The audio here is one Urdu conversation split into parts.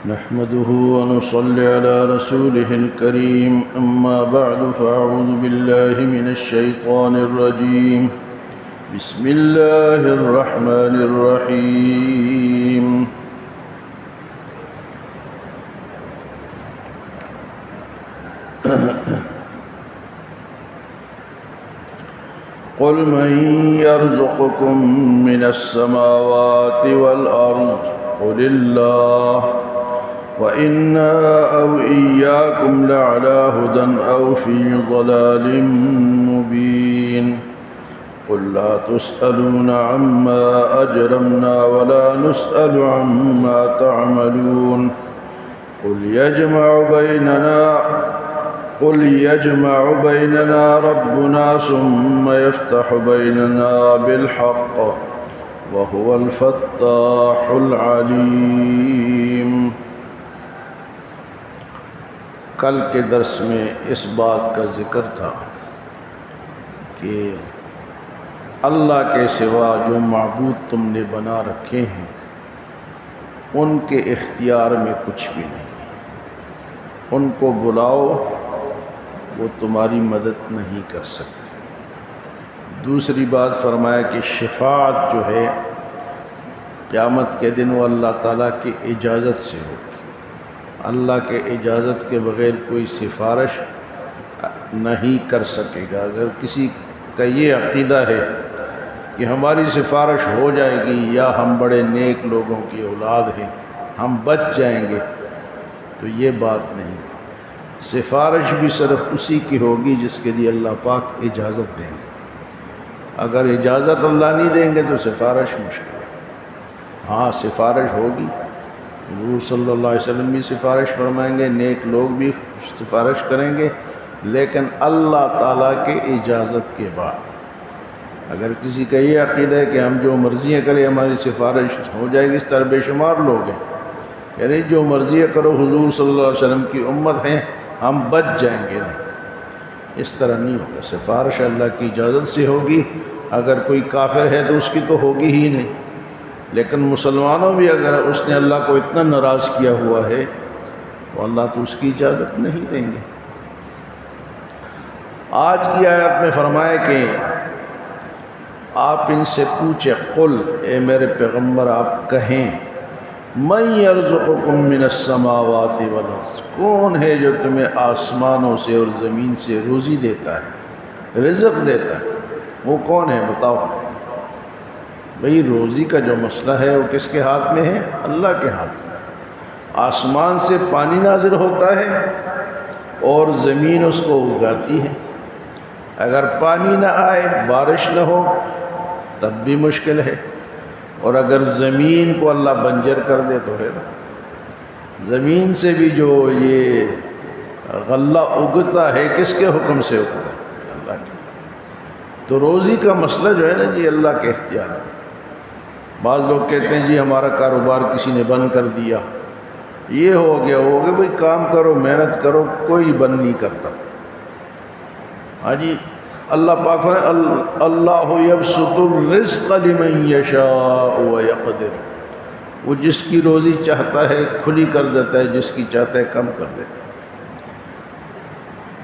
نحمده ونصلي على رسوله الكريم أما بعد فأعوذ بالله من الشيطان الرجيم بسم الله الرحمن الرحيم قل من يرزقكم من السماوات والأرض قل الله وإنا أو إياكم لعلى هدى أو في ضلال مبين قل لا تسألون عما أجرمنا ولا نسأل عما تعملون قل يجمع بيننا ربنا ثم يفتح بيننا بالحق وهو الفتاح العليم۔ کل کے درس میں اس بات کا ذکر تھا کہ اللہ کے سوا جو معبود تم نے بنا رکھے ہیں ان کے اختیار میں کچھ بھی نہیں، ان کو بلاؤ وہ تمہاری مدد نہیں کر سکتے۔ دوسری بات فرمایا کہ شفاعت جو ہے قیامت کے دن وہ اللہ تعالیٰ کی اجازت سے ہوگی، اللہ کے اجازت کے بغیر کوئی سفارش نہیں کر سکے گا۔ اگر کسی کا یہ عقیدہ ہے کہ ہماری سفارش ہو جائے گی یا ہم بڑے نیک لوگوں کی اولاد ہیں ہم بچ جائیں گے، تو یہ بات نہیں۔ سفارش بھی صرف اسی کی ہوگی جس کے لیے اللہ پاک اجازت دیں گے۔ اگر اجازت اللہ نہیں دیں گے تو سفارش مشکل ہے۔ ہاں سفارش ہوگی، حضور صلی اللہ علیہ وسلم بھی سفارش فرمائیں گے، نیک لوگ بھی سفارش کریں گے، لیکن اللہ تعالیٰ کے اجازت کے بعد۔ اگر کسی کا یہ عقیدہ ہے کہ ہم جو مرضیاں کریں ہماری سفارش ہو جائے گی، اس طرح بے شمار لوگ ہیں، یعنی جو مرضیاں کرو حضور صلی اللہ علیہ وسلم کی امت ہیں ہم بچ جائیں گے، نہیں، اس طرح نہیں ہوگا۔ سفارش اللہ کی اجازت سے ہوگی۔ اگر کوئی کافر ہے تو اس کی تو ہوگی ہی نہیں، لیکن مسلمانوں بھی اگر اس نے اللہ کو اتنا ناراض کیا ہوا ہے تو اللہ تو اس کی اجازت نہیں دیں گے۔ آج کی آیت میں فرمایا کہ آپ ان سے پوچھیں، قل اے میرے پیغمبر آپ کہیں، من یرزقکم من السماوات والارض، کون ہے جو تمہیں آسمانوں سے اور زمین سے روزی دیتا ہے، رزق دیتا ہے، وہ کون ہے بتاؤ۔ بھئی روزی کا جو مسئلہ ہے وہ کس کے ہاتھ میں ہے؟ اللہ کے ہاتھ میں۔ آسمان سے پانی نازل ہوتا ہے اور زمین اس کو اگاتی ہے۔ اگر پانی نہ آئے، بارش نہ ہو تب بھی مشکل ہے، اور اگر زمین کو اللہ بنجر کر دے تو پھر زمین سے بھی جو یہ غلہ اگتا ہے کس کے حکم سے اگتا ہے؟ اللہ کے۔ تو روزی کا مسئلہ جو ہے نا جی اللہ کے اختیار میں۔ بعض لوگ کہتے ہیں جی ہمارا کاروبار کسی نے بند کر دیا، یہ ہو گیا بھئی کام کرو، محنت کرو، کوئی بند نہیں کرتا۔ ہاں جی، اللہ پاک ہے اللہ یبسط الرزق لمن یشاء ویقدر، وہ جس کی روزی چاہتا ہے کھلی کر دیتا ہے، جس کی چاہتا ہے کم کر دیتا ہے۔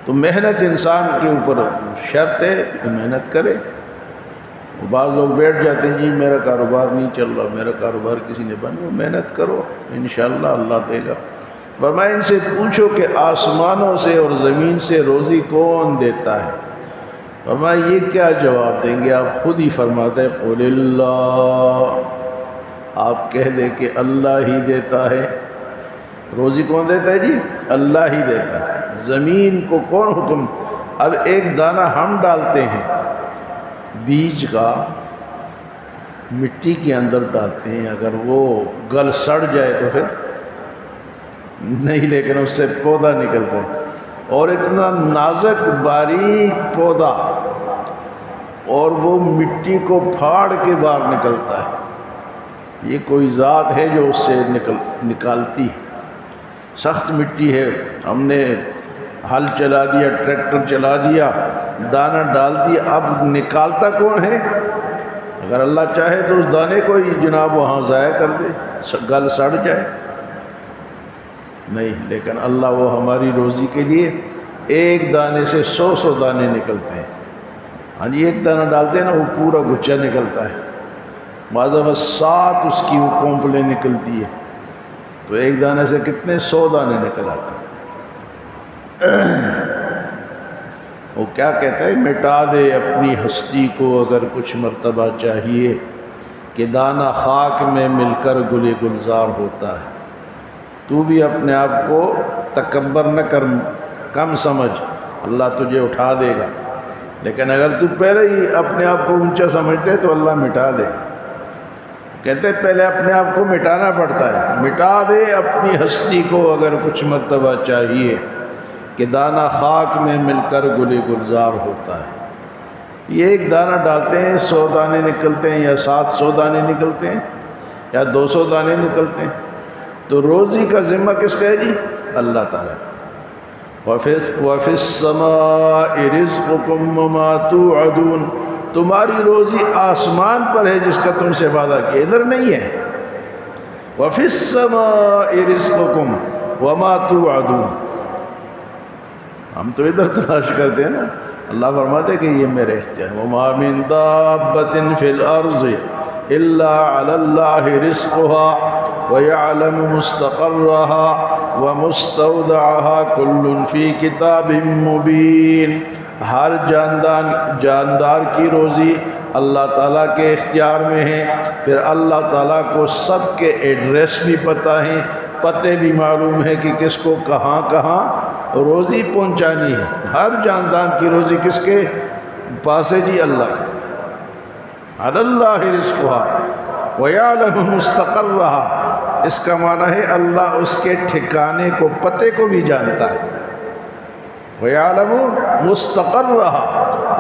تو محنت انسان کے اوپر شرط ہے کہ محنت کرے۔ بعض لوگ بیٹھ جاتے ہیں جی میرا کاروبار نہیں چل رہا، میرا کاروبار کسی نے بند، محنت کرو انشاءاللہ اللہ دے گا۔ فرمایا ان سے پوچھو کہ آسمانوں سے اور زمین سے روزی کون دیتا ہے؟ فرمایا یہ کیا جواب دیں گے؟ آپ خود ہی فرماتے ہیں قل اللہ، آپ کہہ دیں کہ اللہ ہی دیتا ہے۔ روزی کون دیتا ہے جی؟ اللہ ہی دیتا ہے۔ زمین کو کون حکم؟ اب ایک دانہ ہم ڈالتے ہیں بیج کا، مٹی کے اندر ڈالتے ہیں، اگر وہ گل سڑ جائے تو پھر نہیں، لیکن اس سے پودا نکلتا ہے، اور اتنا نازک باریک پودا، اور وہ مٹی کو پھاڑ کے باہر نکلتا ہے۔ یہ کوئی ذات ہے جو اس سے نکالتی ہے۔ سخت مٹی ہے، ہم نے ہل چلا دیا، ٹریکٹر چلا دیا، دانہ ڈال دیا، اب نکالتا کون ہے؟ اگر اللہ چاہے تو اس دانے کو ہی جناب وہاں ضائع کر دے، گل سڑ جائے۔ نہیں، لیکن اللہ وہ ہماری روزی کے لیے ایک دانے سے 100 دانے نکلتے ہیں۔ ہاں جی، ایک دانہ ڈالتے ہیں نا، وہ پورا گچھا نکلتا ہے، بعض دفعہ 7 اس کی وہ کونپلیں نکلتی ہے، تو ایک دانے سے کتنے 100 دانے نکل آتے ہیں۔ وہ کیا کہتا ہے، مٹا دے اپنی ہستی کو اگر کچھ مرتبہ چاہیے، کہ دانہ خاک میں مل کر گل گلزار ہوتا ہے۔ تو بھی اپنے آپ کو تکبر نہ کر، کم سمجھ، اللہ تجھے اٹھا دے گا، لیکن اگر تو پہلے ہی اپنے آپ کو اونچا سمجھتے تو اللہ مٹا دے گا۔ کہتے ہیں پہلے اپنے آپ کو مٹانا پڑتا ہے۔ مٹا دے اپنی ہستی کو اگر کچھ مرتبہ چاہیے، کہ دانہ خاک میں مل کر گل گلزار ہوتا ہے۔ یہ ایک دانہ ڈالتے ہیں 100 دانے نکلتے ہیں، یا 700 دانے نکلتے ہیں، یا 200 دانے نکلتے ہیں۔ تو روزی کا ذمہ کس کا ہے جی؟ اللہ تعالیٰ۔ وَفِي السَّمَاءِ رِزْقُكُمْ وَمَا تُوعَدُونَ، تمہاری روزی آسمان پر ہے جس کا تم سے وعدہ کیا، ادھر نہیں ہے۔ وَفِي السَّمَاءِ رِزْقُكُمْ وَمَا تُوعَدُونَ، ہم تو ادھر تلاش کرتے ہیں نا، اللہ فرماتے کہ یہ میرے اختیار۔ وَمَا مِن دَابَّةٍ فِي الْأَرْضِ إِلَّا عَلَى اللَّهِ رِزْقُهَا وَيَعْلَمُ مُسْتَقَرَّهَا وَمُسْتَوْدَعَهَا كُلٌّ فِي كِتَابٍ مُبِينٍ، ہر جاندار کی روزی اللہ تعالیٰ کے اختیار میں ہے۔ پھر اللہ تعالیٰ کو سب کے ایڈریس بھی پتہ ہیں، پتے بھی معلوم ہے کہ کس کو کہاں کہاں روزی پہنچانی ہے۔ ہر جاندار کی روزی کس کے پاس ہے جی؟ اللہ کے۔ عَلَى اللَّهِ رِزْقُهَا وَيَعْلَمُ مُسْتَقَرَّهَا، اس کا معنی ہے اللہ اس کے ٹھکانے کو، پتے کو بھی جانتا ہے۔ وَيَعْلَمُ مُسْتَقَرَّهَا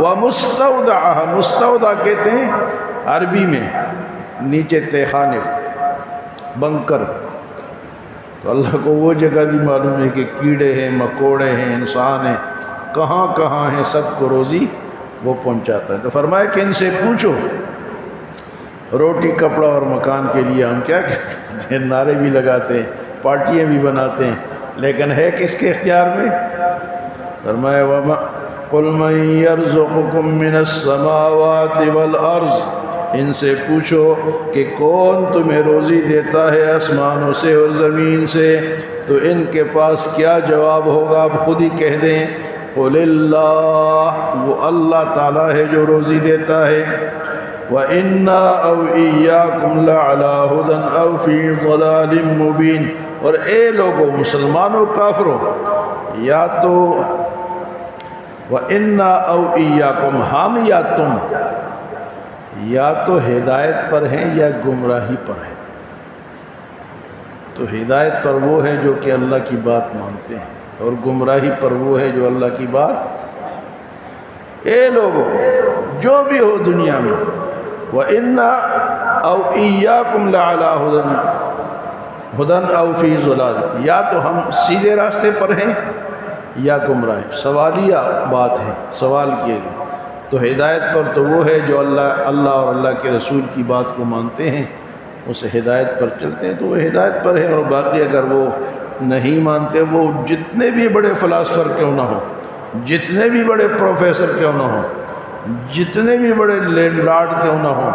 وَمُسْتَوْدَعَهَا، مستودع کہتے ہیں عربی میں نیچے تہخانے، بنکر۔ تو اللہ کو وہ جگہ بھی معلوم ہے کہ کیڑے ہیں، مکوڑے ہیں، انسان ہیں، کہاں کہاں ہیں، سب کو روزی وہ پہنچاتا ہے۔ تو فرمایا کہ ان سے پوچھو، روٹی کپڑا اور مکان کے لیے ہم کیا کہتے ہیں، نعرے بھی لگاتے ہیں، پارٹیاں بھی بناتے ہیں، لیکن ہے کس کے اختیار میں؟ فرمایا قُلْ مَنْ يَرْزُقُكُم مِّنَ السَّمَاوَاتِ وَالْأَرْضِ، ان سے پوچھو کہ کون تمہیں روزی دیتا ہے آسمانوں سے اور زمین سے، تو ان کے پاس کیا جواب ہوگا؟ آپ خود ہی کہہ دیں، قُلِ اللَّهُ، وہ اللہ تعالیٰ ہے جو روزی دیتا ہے۔ وَإِنَّا أَوْ إِيَّاكُمْ لَعَلَىٰ هُدًى أَوْ فِي ضَلَالٍ مُّبِينٍ، اور اے لوگوں، مسلمانوں کافروں، یا تو وَإِنَّا أَوْ إِيَّاكُمْ، ہم یا تم، یا تو ہدایت پر ہیں یا گمراہی پر ہیں۔ تو ہدایت پر وہ ہے جو کہ اللہ کی بات مانتے ہیں، اور گمراہی پر وہ ہے جو اللہ کی بات۔ اے لوگوں، جو بھی ہو دنیا میں، وَإِنَّا أَوْ إِيَّاكُمْ لَعَلَىٰ هُدًى أَوْ فِي ضَلَالٍ، یا تو ہم سیدھے راستے پر ہیں یا گمراہ۔ سوالیہ بات ہے، سوال کیے گئے۔ تو ہدایت پر تو وہ ہے جو اللہ اور اللہ کے رسول کی بات کو مانتے ہیں، اس ہدایت پر چلتے ہیں، تو وہ ہدایت پر ہے۔ اور باقی اگر وہ نہیں مانتے، وہ جتنے بھی بڑے فلاسفر کیوں نہ ہوں، جتنے بھی بڑے پروفیسر کیوں نہ ہوں، جتنے بھی بڑے لینڈ لارڈ کیوں نہ ہوں،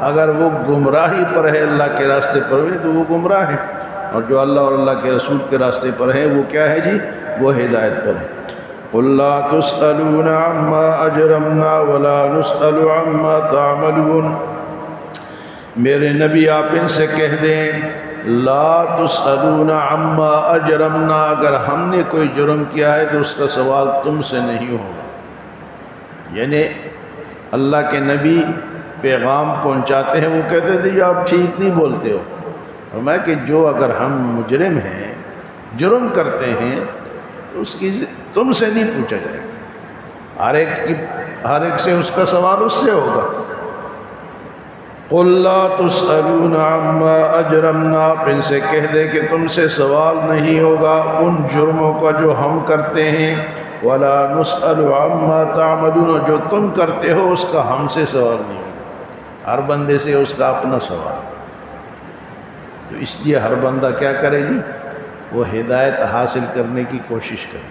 اگر وہ گمراہی پر ہے، اللہ کے راستے پر ہے، تو وہ گمراہ ہے۔ اور جو اللہ اور اللہ کے رسول کے راستے پر ہے، وہ کیا ہے جی؟ وہ ہدایت پر ہے۔ قُلْ لَا تُسْأَلُونَ عَمَّا أَجْرَمْنَا وَلَا نُسْأَلُ عَمَّا تَعْمَلُونَ، میرے نبی آپ ان سے کہہ دیں، لا تسألون عما اجرمنا، اگر ہم نے کوئی جرم کیا ہے تو اس کا سوال تم سے نہیں ہوگا۔ یعنی اللہ کے نبی پیغام پہنچاتے ہیں، وہ کہتے تھے جو آپ ٹھیک نہیں بولتے ہو، فرمایا کہ جو اگر ہم مجرم ہیں، جرم کرتے ہیں، تو اس کی تم سے نہیں پوچھا جائے گا، ہر ایک سے اس کا سوال اس سے ہوگا۔ قُلْ لَا تُسْأَلُونَ عَمَّا أَجْرَمْنَا، آپ ان سے کہہ دے کہ تم سے سوال نہیں ہوگا ان جرموں کا جو ہم کرتے ہیں، وَلَا نُسْأَلُ عَمَّا تَعْمَلُونَ، جو تم کرتے ہو اس کا ہم سے سوال نہیں ہوگا۔ ہر بندے سے اس کا اپنا سوال، تو اس لیے ہر بندہ کیا کرے گی؟ وہ ہدایت حاصل کرنے کی کوشش کریں.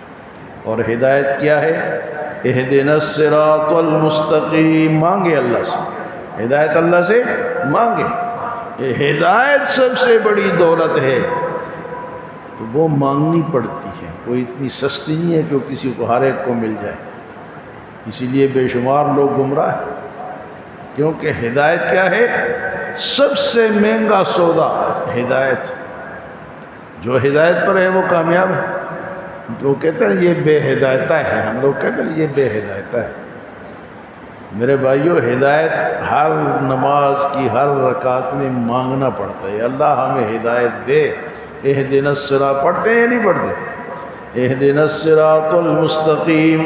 اور ہدایت کیا ہے؟ اہدنا الصراط المستقیم. مانگے اللہ سے ہدایت، اللہ سے مانگے. یہ ہدایت سب سے بڑی دولت ہے، تو وہ مانگنی پڑتی ہے. کوئی اتنی سستی نہیں ہے کہ وہ کسی کو ہر ایک کو مل جائے. اسی لیے بے شمار لوگ گمراہ ہیں، کیونکہ ہدایت کیا ہے؟ سب سے مہنگا سودا ہدایت. جو ہدایت پر ہے وہ کامیاب ہے. جو کہتے ہیں یہ بے ہدایتہ ہے، ہم لوگ کہتے ہیں یہ بے ہدایتہ ہے. میرے بھائیو، ہدایت ہر نماز کی ہر رکعت میں مانگنا پڑتا ہے. اللہ ہمیں ہدایت دے. اہدنا الصراط پڑھتے ہیں یا نہیں پڑھتے؟ اہدنا الصراط المستقیم.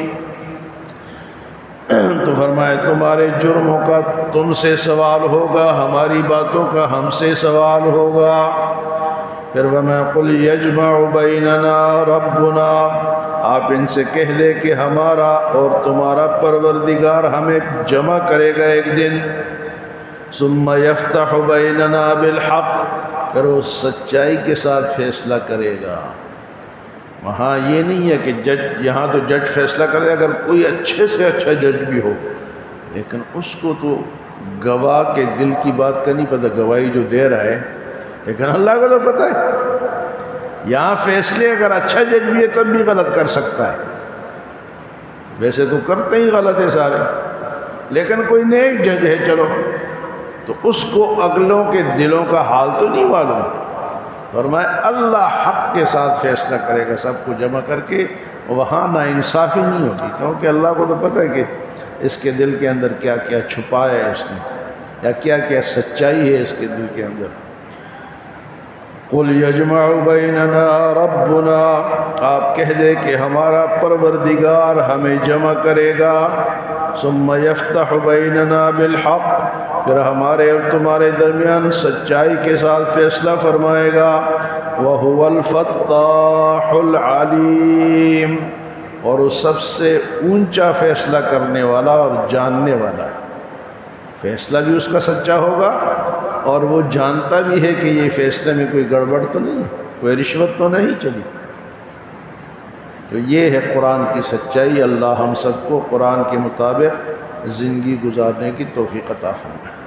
تو فرمائے تمہارے جرموں کا تم سے سوال ہوگا، ہماری باتوں کا ہم سے سوال ہوگا. پھر وَمَا قُلْ يَجْمَعُ بَيْنَنَا رَبُّنَا، آپ ان سے کہہ دے کہ ہمارا اور تمہارا پروردگار ہمیں جمع کرے گا ایک دن. ثُمَّ يَفْتَحُ بَيْنَنَا بِالْحَقِّ، پھر وہ سچائی کے ساتھ فیصلہ کرے گا. وہاں یہ نہیں ہے کہ جج، یہاں تو جج فیصلہ کرے، اگر کوئی اچھے سے اچھا جج بھی ہو، لیکن اس کو تو گواہ کے دل کی بات کا نہیں پتہ، گواہی جو دے رہا ہے، لیکن اللہ کو تو پتہ ہے. یہاں فیصلے اگر اچھا جج بھی ہے تب بھی غلط کر سکتا ہے. ویسے تو کرتے ہی غلط ہے سارے، لیکن کوئی نیک جج ہے چلو، تو اس کو اگلوں کے دلوں کا حال تو نہیں معلوم. فرمایا اللہ حق کے ساتھ فیصلہ کرے گا، سب کو جمع کر کے. وہاں نا انصافی نہیں ہوگی، کیونکہ اللہ کو تو پتہ ہے کہ اس کے دل کے اندر کیا کیا چھپایا ہے اس نے، یا کیا کیا سچائی ہے اس کے دل کے اندر. قُلْ يَجْمَعُ بَيْنَنَا رَبُّنَا، آپ کہہ دے کہ ہمارا پروردگار ہمیں جمع کرے گا. ثُمَّ يَفْتَحُ بَيْنَنَا بِالْحَقِّ، پھر ہمارے اور تمہارے درمیان سچائی کے ساتھ فیصلہ فرمائے گا. وَهُوَ الْفَتَّاحُ الْعَلِيمُ، اور وہ سب سے اونچا فیصلہ کرنے والا اور جاننے والا ہے. فیصلہ بھی اس کا سچا ہوگا، اور وہ جانتا بھی ہے کہ یہ فیصلے میں کوئی گڑبڑ تو نہیں، کوئی رشوت تو نہیں چلی. تو یہ ہے قرآن کی سچائی. اللہ ہم سب کو قرآن کے مطابق زندگی گزارنے کی توفیق عطا فرمائے.